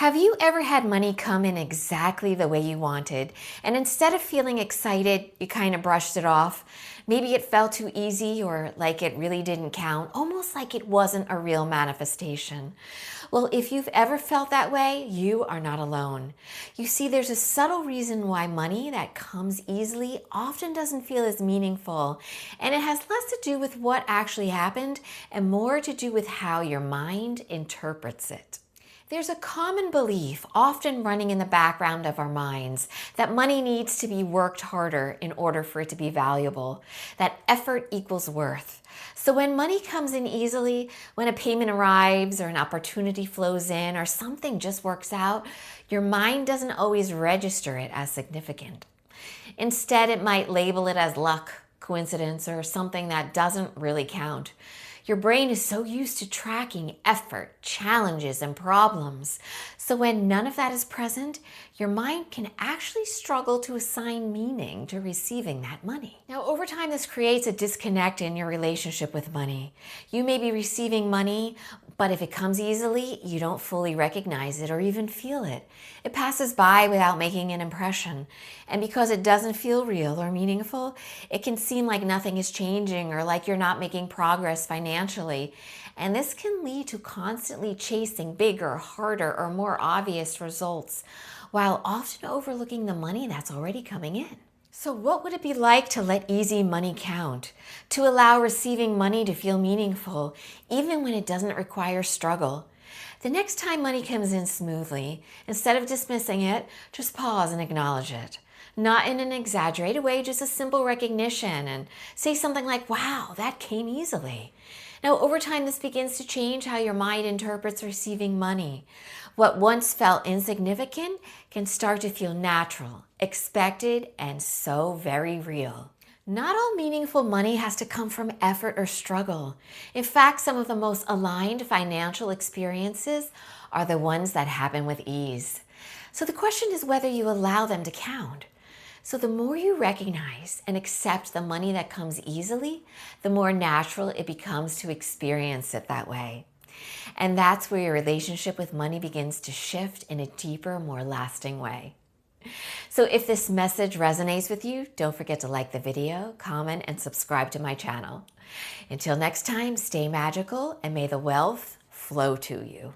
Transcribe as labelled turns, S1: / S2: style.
S1: Have you ever had money come in exactly the way you wanted, and instead of feeling excited, you kind of brushed it off? Maybe it felt too easy or like it really didn't count, almost like it wasn't a real manifestation. Well, if you've ever felt that way, you are not alone. You see, there's a subtle reason why money that comes easily often doesn't feel as meaningful, and it has less to do with what actually happened and more to do with how your mind interprets it. There's a common belief, often running in the background of our minds, that money needs to be worked harder in order for it to be valuable, that effort equals worth. So when money comes in easily, when a payment arrives or an opportunity flows in or something just works out, your mind doesn't always register it as significant. Instead, it might label it as luck, coincidence, or something that doesn't really count. Your brain is so used to tracking effort, challenges, and problems. So when none of that is present, your mind can actually struggle to assign meaning to receiving that money. Now, over time, this creates a disconnect in your relationship with money. You may be receiving money, but if it comes easily, you don't fully recognize it or even feel it. It passes by without making an impression. And because it doesn't feel real or meaningful, it can seem like nothing is changing or like you're not making progress financially. And this can lead to constantly chasing bigger, harder, or more obvious results, while often overlooking the money that's already coming in. So what would it be like to let easy money count? To allow receiving money to feel meaningful, even when it doesn't require struggle? The next time money comes in smoothly, instead of dismissing it, just pause and acknowledge it. Not in an exaggerated way, just a simple recognition, and say something like, wow, that came easily. Now, over time, this begins to change how your mind interprets receiving money. What once felt insignificant can start to feel natural, expected, and so very real. Not all meaningful money has to come from effort or struggle. In fact, some of the most aligned financial experiences are the ones that happen with ease. So the question is whether you allow them to count. So the more you recognize and accept the money that comes easily, the more natural it becomes to experience it that way. And that's where your relationship with money begins to shift in a deeper, more lasting way. So if this message resonates with you, don't forget to like the video, comment, and subscribe to my channel. Until next time, stay magical and may the wealth flow to you.